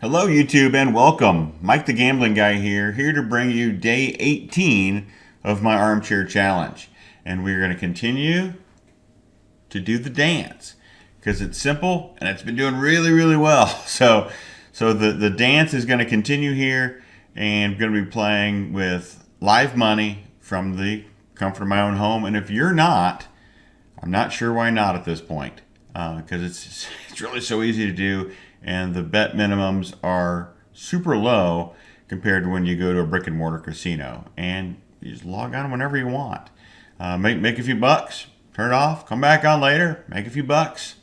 Hello YouTube and welcome. Mike the Gambling Guy here to bring you day 18 of my armchair challenge. And we're going to continue to do the dance because it's simple and it's been doing really well. So the dance is going to continue here, and I'm going to be playing with live money from the comfort of my own home. And if you're not, I'm not sure why not at this point, because it's really so easy to do. And the bet minimums are super low compared to when you go to a brick and mortar casino. And you just log on whenever you want. Make a few bucks, turn it off, come back on later, make a few bucks,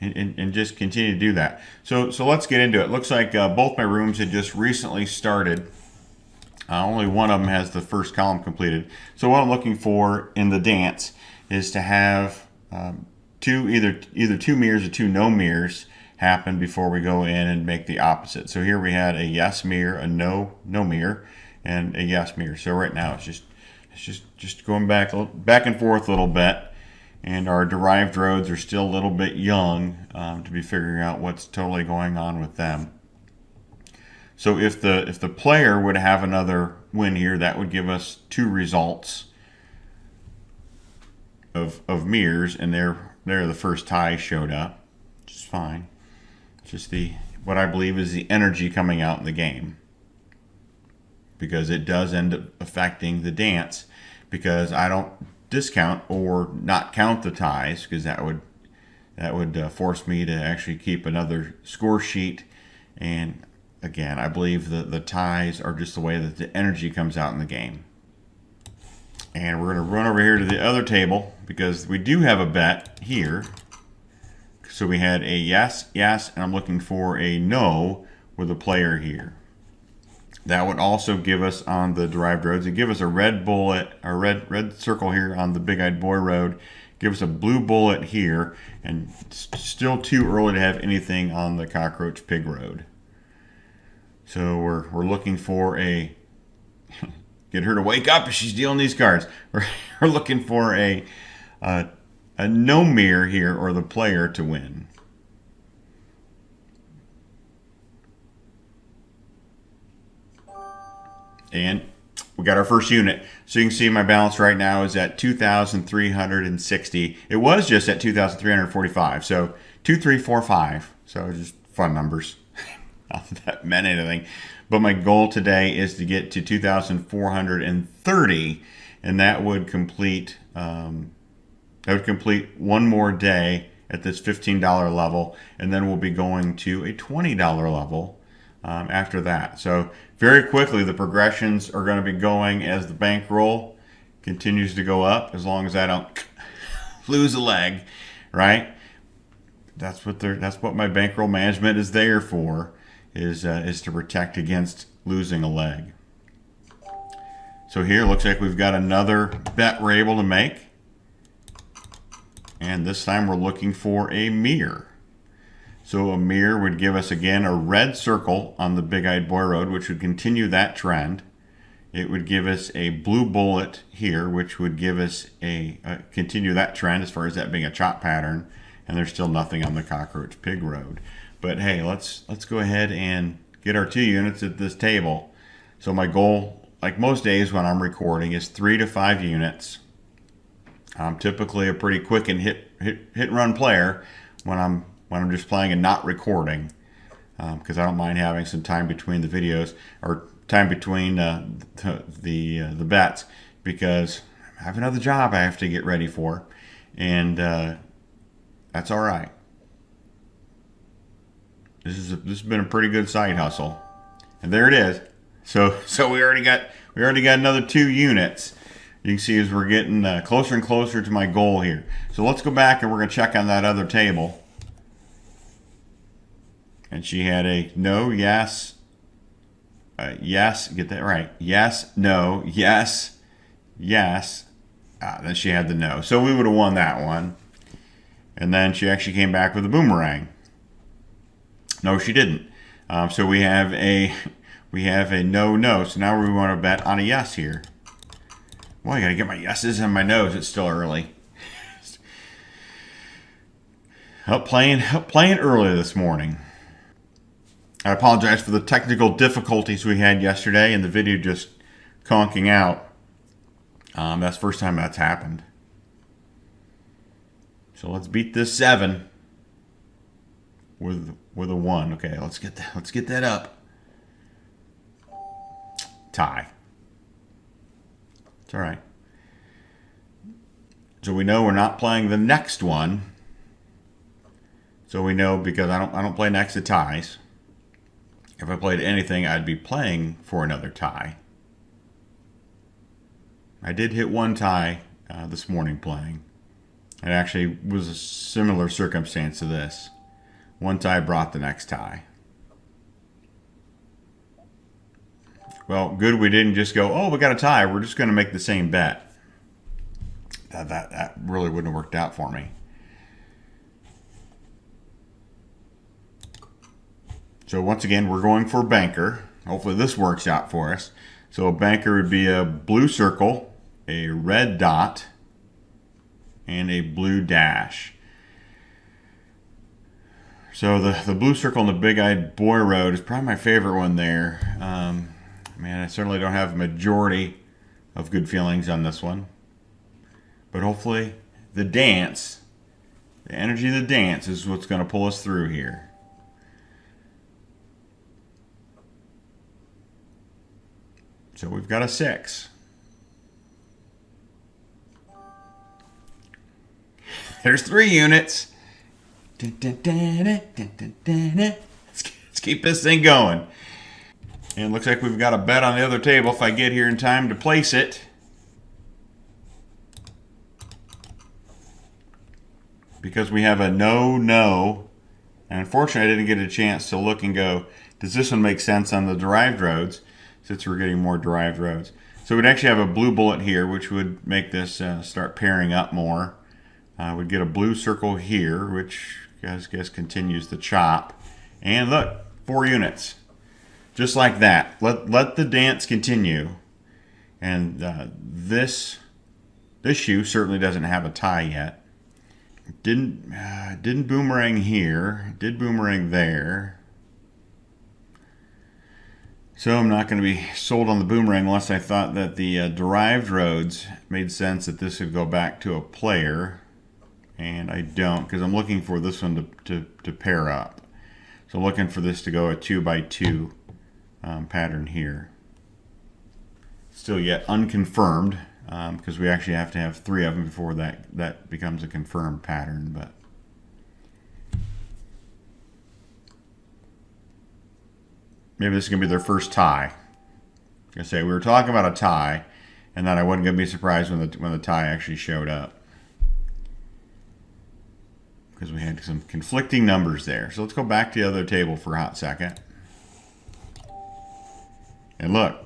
and just continue to do that. So let's get into it. Looks like both my rooms had just recently started. Only one of them has the first column completed. So what I'm looking for in the dance is to have either two mirrors or two no mirrors happen before we go in and make the opposite. So here we had a yes mirror, a no mirror, and a yes mirror. So right now it's just going back and forth a little bit, and our derived roads are still a little bit young to be figuring out what's totally going on with them. So if the player would have another win here, that would give us two results of mirrors, and there the first tie showed up, which is fine. Just what I believe is the energy coming out in the game, because it does end up affecting the dance, because I don't discount or not count the ties, because that would force me to actually keep another score sheet. And again, I believe the ties are just the way that the energy comes out in the game. And we're going to run over here to the other table, because we do have a bet here. So we had a yes, and I'm looking for a no with a player here. That would also give us on the derived roads, it'd give us a red bullet, a red circle here on the Big-Eyed Boy Road, give us a blue bullet here, and still too early to have anything on the Cockroach Pig Road. So we're looking for a get her to wake up if she's dealing these cards. We're looking for a no mirror here, or the player to win. And we got our first unit. So you can see my balance right now is at 2,360. It was just at 2,345. So 2,345. So just fun numbers. Not that that meant anything. But my goal today is to get to 2,430, and that would complete one more day at this $15 level, and then we'll be going to a $20 level after that. So very quickly, the progressions are going to be going as the bankroll continues to go up, as long as I don't lose a leg, right? That's what my bankroll management is there for, is to protect against losing a leg. So here, looks like we've got another bet we're able to make. And this time we're looking for a mirror. So a mirror would give us, again, a red circle on the Big-Eyed Boy Road, which would continue that trend. It would give us a blue bullet here, which would give us continue that trend as far as that being a chop pattern. And there's still nothing on the Cockroach Pig Road. But hey, let's go ahead and get our 2 units at this table. So my goal, like most days when I'm recording, is 3 to 5 units. I'm typically a pretty quick and hit and run player when I'm just playing and not recording, because I don't mind having some time between the videos, or time between the bets, because I have another job I have to get ready for, and that's all right. This has been a pretty good side hustle, and there it is. So we already got another 2 units. You can see as we're getting closer and closer to my goal here. So let's go back and we're going to check on that other table. And she had a no, yes, yes, get that right. Yes, no, yes, yes. Then she had the no. So we would have won that one. And then she actually came back with a boomerang. No, she didn't. So we have a no. So now we want to bet on a yes here. Well, I got to get my yeses and my nos. It's still early. Up playing early this morning. I apologize for the technical difficulties we had yesterday and the video just conking out. That's the first time that's happened. So let's beat this 7 with a 1. Okay, let's get that up. Tie. It's all right. So we know we're not playing the next one. So we know, because I don't play next to ties. If I played anything, I'd be playing for another tie. I did hit one tie this morning playing. It actually was a similar circumstance to this. One tie brought the next tie. Well, good we didn't just go, oh, we got a tie, we're just going to make the same bet. That really wouldn't have worked out for me. So once again, we're going for banker. Hopefully this works out for us. So a banker would be a blue circle, a red dot, and a blue dash. So the blue circle on the big-eyed boy road is probably my favorite one there. Man, I certainly don't have a majority of good feelings on this one. But hopefully the dance, the energy of the dance is what's going to pull us through here. So we've got a 6. There's 3 units. Let's keep this thing going. And it looks like we've got a bet on the other table if I get here in time to place it. Because we have a no. And unfortunately, I didn't get a chance to look and go, does this one make sense on the derived roads? Since we're getting more derived roads. So we'd actually have a blue bullet here, which would make this start pairing up more. We'd get a blue circle here, which I guess continues the chop. And look, 4 units. Just like that. Let the dance continue. And this shoe certainly doesn't have a tie yet. Didn't boomerang here. Did boomerang there. So I'm not going to be sold on the boomerang unless I thought that the derived roads made sense that this would go back to a player. And I don't, because I'm looking for this one to pair up. So I'm looking for this to go a 2x2 pattern here. Still yet unconfirmed, because we actually have to have 3 of them before that becomes a confirmed pattern. But maybe this is going to be their first tie. Like I say, we were talking about a tie, and then I wasn't going to be surprised when the tie actually showed up. Because we had some conflicting numbers there. So let's go back to the other table for a hot second. And look,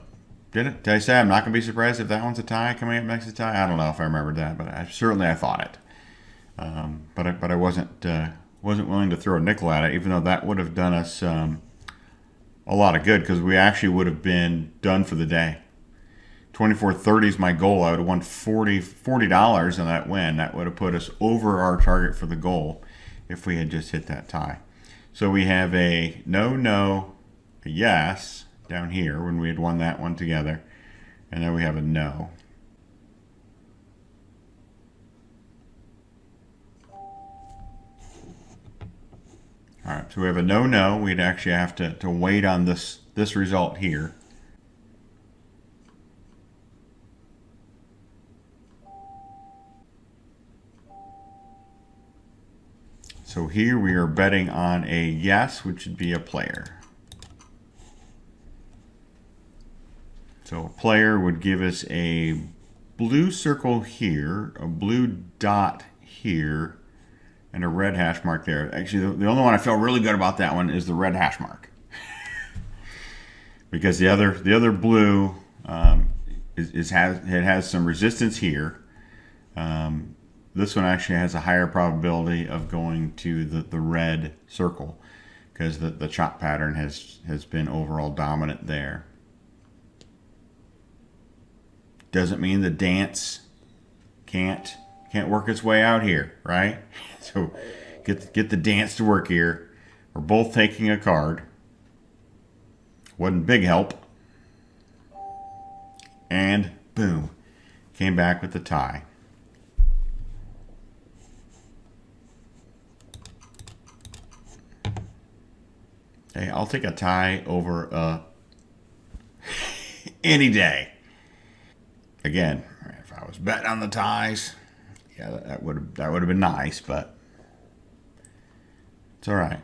did I say I'm not going to be surprised if that one's a tie coming up next to tie? I don't know if I remembered that, but I thought it. But I wasn't willing to throw a nickel at it, even though that would have done us a lot of good, because we actually would have been done for the day. 24.30 is my goal. I would have won $40 on that win. That would have put us over our target for the goal if we had just hit that tie. So we have a no, a yes down here when we had won that one together. And then we have a no. All right, so we have a no. We'd actually have to wait on this result here. So here we are betting on a yes, which would be a player. So a player would give us a blue circle here, a blue dot here, and a red hash mark there. Actually, the only one I felt really good about that one is the red hash mark. Because the other blue has some resistance here. This one actually has a higher probability of going to the red circle because the chop pattern has been overall dominant there. Doesn't mean the dance can't work its way out here, right? So get the dance to work here. We're both taking a card. Wasn't big help. And boom, came back with the tie. Hey, I'll take a tie over any day. Again, if I was betting on the ties, yeah, that would have been nice, but it's all right.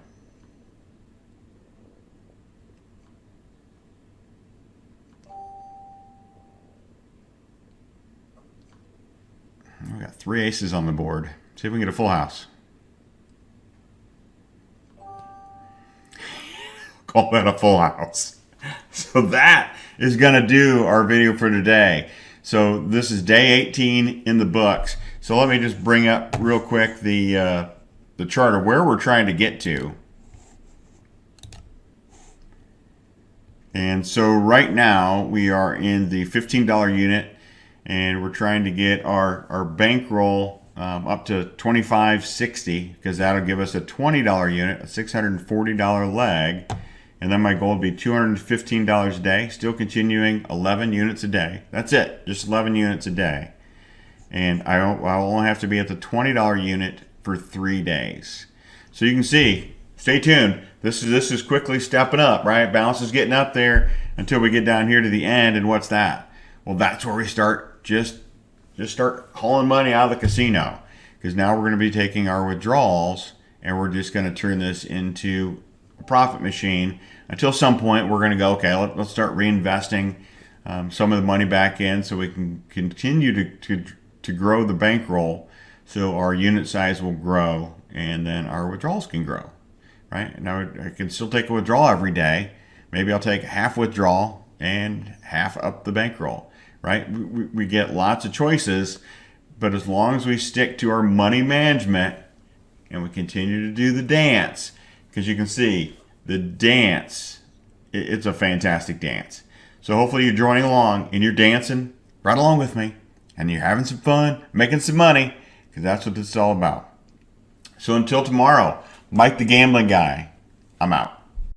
We got 3 aces on the board. See if we can get a full house. Call that a full house. So that is going to do our video for today. So this is day 18 in the books. So let me just bring up real quick the chart of where we're trying to get to. And so right now we are in the $15 unit, and we're trying to get our bankroll up to $25.60, because that'll give us a $20 unit, a $640 leg. And then my goal would be $215 a day, still continuing 11 units a day. That's it, just 11 units a day. And I'll only have to be at the $20 unit for 3 days. So you can see, stay tuned. This is quickly stepping up, right? Balance is getting up there until we get down here to the end. And what's that? Well, that's where we start just start hauling money out of the casino, because now we're going to be taking our withdrawals and we're just going to turn this into a profit machine until some point we're going to go, okay, let's start reinvesting some of the money back in so we can continue to grow the bankroll, so our unit size will grow and then our withdrawals can grow, right? Now I can still take a withdrawal every day. Maybe I'll take half withdrawal and half up the bankroll, right? We get lots of choices, but as long as we stick to our money management and we continue to do the dance, because you can see the dance, it's a fantastic dance. So hopefully you're joining along and you're dancing right along with me and you're having some fun, making some money, because that's what this is all about. So until tomorrow, Mike the Gambling Guy, I'm out.